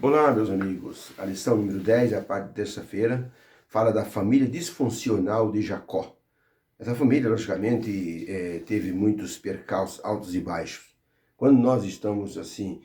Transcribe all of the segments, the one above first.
Olá, meus amigos. A lição número 10, a parte de terça-feira, fala da família disfuncional de Jacó. Essa família, logicamente, teve muitos percalços altos e baixos. Quando nós estamos, assim,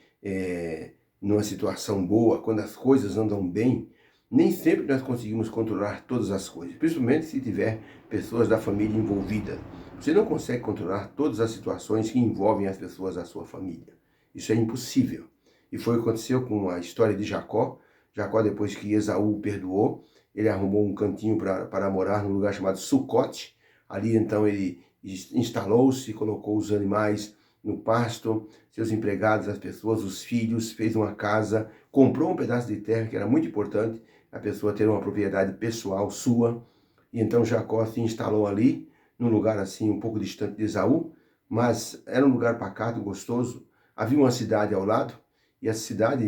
numa situação boa, quando as coisas andam bem, nem sempre nós conseguimos controlar todas as coisas, principalmente se tiver pessoas da família envolvidas. Você não consegue controlar todas as situações que envolvem as pessoas da sua família. Isso é impossível. E foi o que aconteceu com a história de Jacó. Jacó, depois que Esaú o perdoou, ele arrumou um cantinho para morar num lugar chamado Sucote. Ali, então, ele instalou-se, colocou os animais no pasto, seus empregados, as pessoas, os filhos, fez uma casa, comprou um pedaço de terra, que era muito importante, a pessoa ter uma propriedade pessoal sua. E então Jacó se instalou ali, num lugar assim um pouco distante de Esaú, mas era um lugar pacato, gostoso. Havia uma cidade ao lado, e a cidade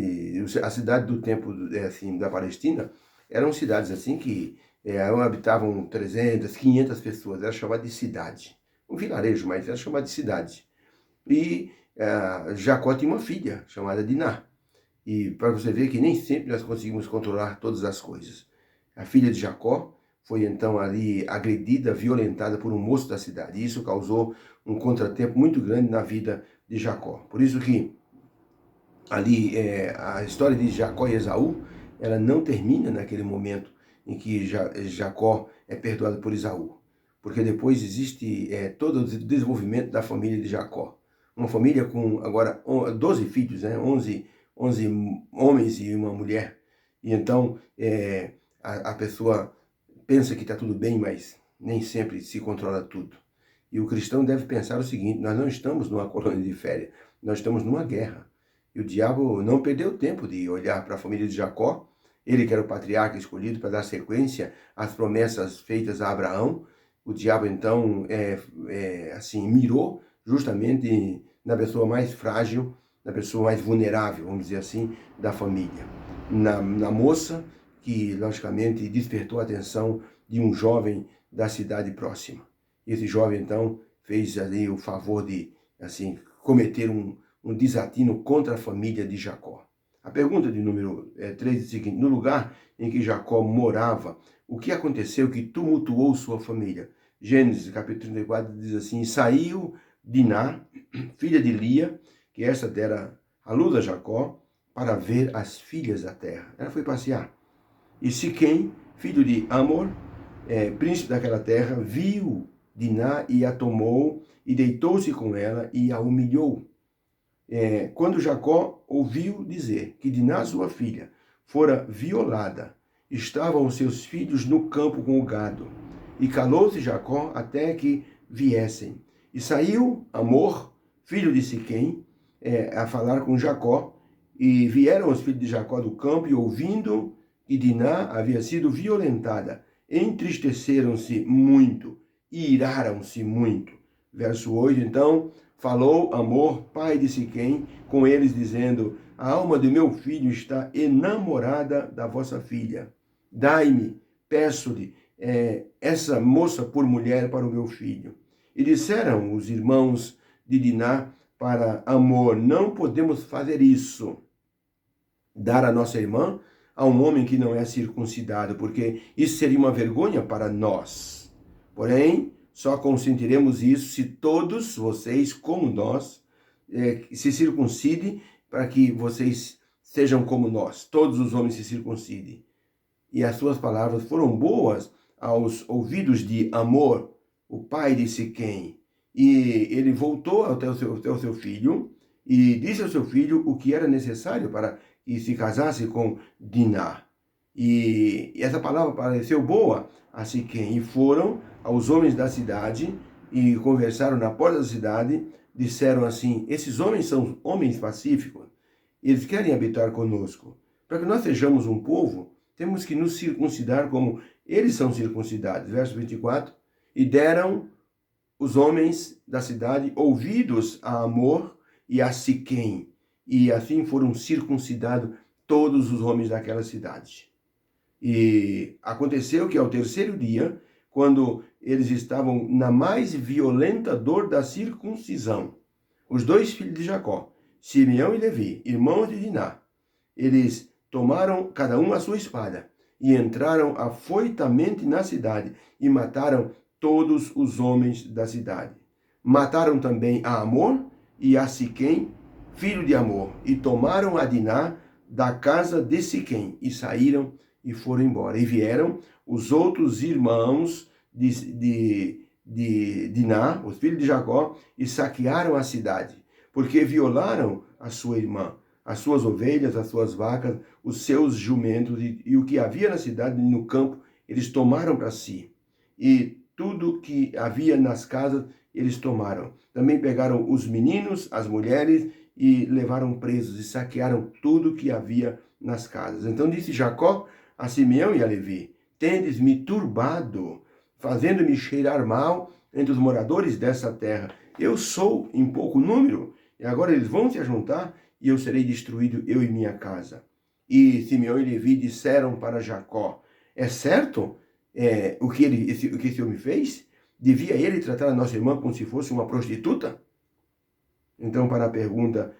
do tempo assim, da Palestina, eram cidades assim que habitavam 300, 500 pessoas, era chamada de cidade. Um vilarejo, mas era chamado de cidade. E Jacó tinha uma filha chamada Diná. E para você ver que nem sempre nós conseguimos controlar todas as coisas. A filha de Jacó foi então ali agredida, violentada por um moço da cidade. E isso causou um contratempo muito grande na vida de Jacó. Por isso que ali a história de Jacó e Esaú, ela não termina naquele momento em que Jacó é perdoado por Esaú. Porque depois existe todo o desenvolvimento da família de Jacó. Uma família com agora 12 filhos, né? 11 homens e uma mulher. E então a pessoa pensa que está tudo bem, mas nem sempre se controla tudo. E o cristão deve pensar o seguinte: nós não estamos numa colônia de férias, nós estamos numa guerra. E o diabo não perdeu tempo de olhar para a família de Jacó, ele que era o patriarca escolhido para dar sequência às promessas feitas a Abraão. O diabo então assim mirou justamente na pessoa mais frágil, na pessoa mais vulnerável, vamos dizer assim, da família. Na moça que, logicamente, despertou a atenção de um jovem da cidade próxima. Esse jovem, então, fez ali o favor de, assim, cometer um desatino contra a família de Jacó. A pergunta de número 3 é a seguinte: no lugar em que Jacó morava, o que aconteceu que tumultuou sua família? Gênesis, capítulo 34, diz assim: saiu Diná, filha de Lia, que essa dera a luz a Jacó, para ver as filhas da terra. Ela foi passear. E Siquém, filho de Amor, príncipe daquela terra, viu Diná e a tomou, e deitou-se com ela e a humilhou. Quando Jacó ouviu dizer que Diná, sua filha, fora violada, estavam os seus filhos no campo com o gado. E calou-se Jacó até que viessem. E saiu Amor, filho de Siquém, a falar com Jacó. E vieram os filhos de Jacó do campo, e ouvindo que Diná havia sido violentada, entristeceram-se muito e iraram-se muito. Verso 8, então, falou Amor, pai de Siquém, com eles, dizendo: a alma do meu filho está enamorada da vossa filha. Dai-me, peço-lhe, essa moça por mulher para o meu filho. E disseram os irmãos de Diná para Amor: não podemos fazer isso, dar a nossa irmã a um homem que não é circuncidado, porque isso seria uma vergonha para nós. Porém, só consentiremos isso se todos vocês, como nós, se circuncidem, para que vocês sejam como nós. Todos os homens se circuncidem. E as suas palavras foram boas aos ouvidos de Amor, o pai de Siquém. E ele voltou até o seu filho e disse ao seu filho o que era necessário para que se casasse com Diná. E essa palavra pareceu boa a Siquém. E foram aos homens da cidade e conversaram na porta da cidade. Disseram assim: esses homens são homens pacíficos, eles querem habitar conosco. Para que nós sejamos um povo, temos que nos circuncidar como eles são circuncidados. Verso 24. E deram os homens da cidade ouvidos a Amor e a Siquém, e assim foram circuncidados todos os homens daquela cidade. E aconteceu que ao terceiro dia, quando eles estavam na mais violenta dor da circuncisão, os dois filhos de Jacó, Simeão e Levi, irmãos de Diná, eles tomaram cada um a sua espada e entraram afoitamente na cidade e mataram todos os homens da cidade. Mataram também a Amor e a Siquém, filho de Amor, e tomaram a Diná da casa de Siquém, e saíram e foram embora. E vieram os outros irmãos de Diná, os filhos de Jacó, e saquearam a cidade, porque violaram a sua irmã, as suas ovelhas, as suas vacas, os seus jumentos, e o que havia na cidade e no campo, eles tomaram para si. E tudo que havia nas casas, eles tomaram. Também pegaram os meninos, as mulheres, e levaram presos, e saquearam tudo que havia nas casas. Então disse Jacó a Simeão e a Levi: tendes-me turbado, fazendo-me cheirar mal entre os moradores dessa terra. Eu sou em pouco número, e agora eles vão se ajuntar, e eu serei destruído, eu e minha casa. E Simeão e Levi disseram para Jacó: é certo o que esse homem fez? Devia ele tratar a nossa irmã como se fosse uma prostituta? Então, para a pergunta,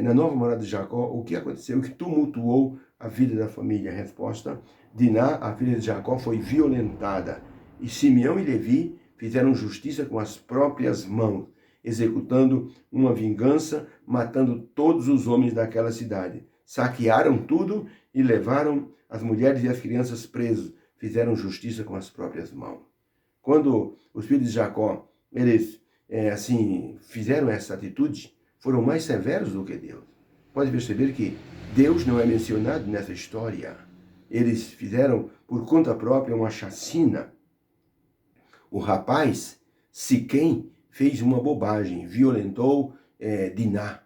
na nova morada de Jacó, o que aconteceu? O que tumultuou a vida da família? A resposta: Diná, a filha de Jacó, foi violentada. E Simeão e Levi fizeram justiça com as próprias mãos, executando uma vingança, matando todos os homens daquela cidade. Saquearam tudo e levaram as mulheres e as crianças presos. Fizeram justiça com as próprias mãos. Quando os filhos de Jacó, eles fizeram essa atitude, foram mais severos do que Deus. Pode perceber que Deus não é mencionado nessa história. Eles fizeram por conta própria uma chacina. O rapaz, Siquém, fez uma bobagem, violentou Diná.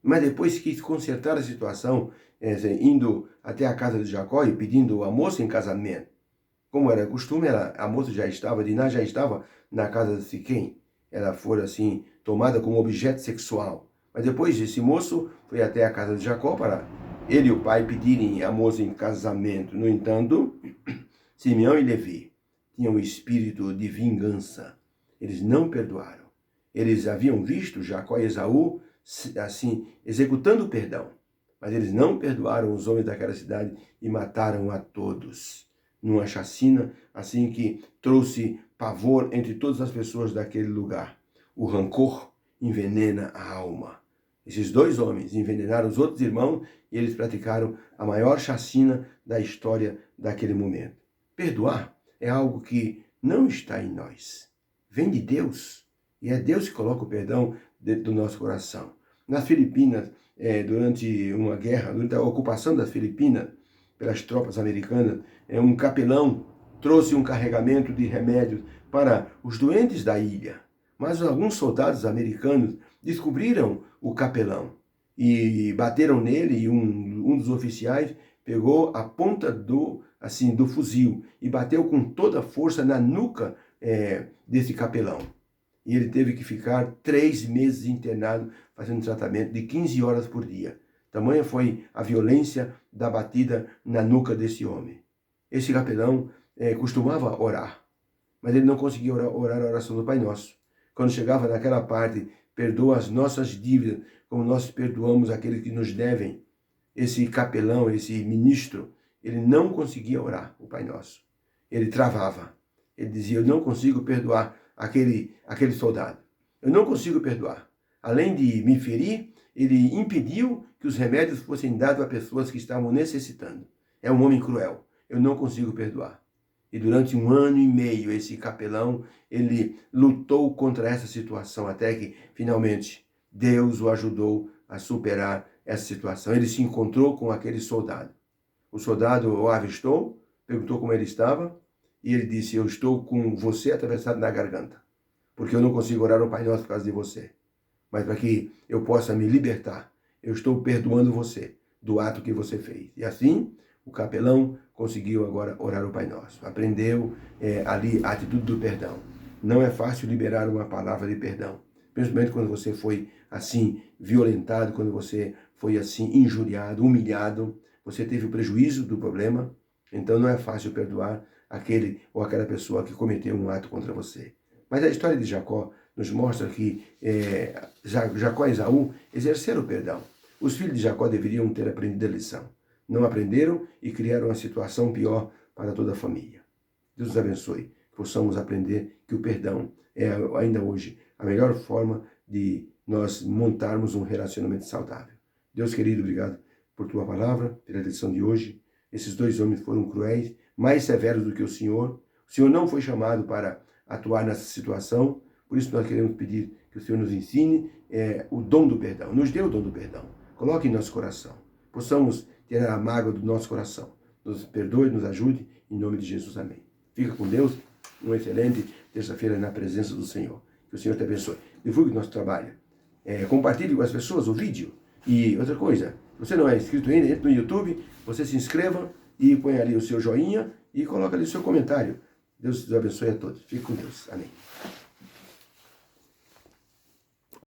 Mas depois quis consertar a situação, indo até a casa de Jacó e pedindo a moça em casamento. Como era costume, a moça Diná já estava na casa de Siquém. Ela foi assim, tomada como objeto sexual. Mas depois esse moço foi até a casa de Jacó para ele e o pai pedirem a moça em casamento. No entanto, Simeão e Levi tinham o espírito de vingança. Eles não perdoaram. Eles haviam visto Jacó e Esaú assim, executando o perdão. Mas eles não perdoaram os homens daquela cidade e mataram a todos. Numa chacina, assim que trouxe pavor entre todas as pessoas daquele lugar. O rancor envenena a alma. Esses dois homens envenenaram os outros irmãos e eles praticaram a maior chacina da história daquele momento. Perdoar é algo que não está em nós. Vem de Deus. E é Deus que coloca o perdão dentro do nosso coração. Nas Filipinas, durante uma guerra, durante a ocupação das Filipinas pelas tropas americanas, um capelão trouxe um carregamento de remédios para os doentes da ilha. Mas alguns soldados americanos descobriram o capelão e bateram nele, e um dos oficiais pegou a ponta do fuzil e bateu com toda a força na nuca desse capelão. E ele teve que ficar 3 meses internado, fazendo tratamento de 15 horas por dia. Tamanha foi a violência da batida na nuca desse homem. Esse capelão costumava orar, mas ele não conseguia orar a oração do Pai Nosso. Quando chegava naquela parte, perdoa as nossas dívidas, como nós perdoamos aqueles que nos devem. Esse capelão, esse ministro, ele não conseguia orar o Pai Nosso. Ele travava. Ele dizia: eu não consigo perdoar aquele soldado. Eu não consigo perdoar. Além de me ferir, ele impediu que os remédios fossem dados a pessoas que estavam necessitando. É um homem cruel. Eu não consigo perdoar. E durante 1 ano e meio, esse capelão, ele lutou contra essa situação, até que, finalmente, Deus o ajudou a superar essa situação. Ele se encontrou com aquele soldado. O soldado o avistou, perguntou como ele estava, e ele disse: eu estou com você atravessado na garganta, porque eu não consigo orar o Pai Nosso por causa de você. Mas para que eu possa me libertar, eu estou perdoando você do ato que você fez. E assim, o capelão conseguiu agora orar o Pai Nosso. Aprendeu ali a atitude do perdão. Não é fácil liberar uma palavra de perdão, principalmente quando você foi assim violentado, quando você foi assim injuriado, humilhado, você teve o prejuízo do problema. Então não é fácil perdoar aquele ou aquela pessoa que cometeu um ato contra você. Mas a história de Jacó nos mostra que Jacó e Esaú exerceram o perdão. Os filhos de Jacó deveriam ter aprendido a lição. não aprenderam e criaram uma situação pior para toda a família. Deus nos abençoe, que possamos aprender que o perdão é ainda hoje a melhor forma de nós montarmos um relacionamento saudável. Deus querido, obrigado por tua palavra, pela lição de hoje. Esses dois homens foram cruéis, mais severos do que o Senhor. O Senhor não foi chamado para atuar nessa situação, por isso nós queremos pedir que o Senhor nos ensine o dom do perdão, nos dê o dom do perdão. Coloque em nosso coração, possamos ter a mágoa do nosso coração. Nos perdoe, nos ajude, em nome de Jesus, amém. Fica com Deus, uma excelente terça-feira na presença do Senhor. Que o Senhor te abençoe. Divulgue o nosso trabalho. Compartilhe com as pessoas o vídeo. E outra coisa, se você não é inscrito ainda, entre no YouTube, você se inscreva e põe ali o seu joinha e coloca ali o seu comentário. Deus te abençoe a todos. Fique com Deus. Amém.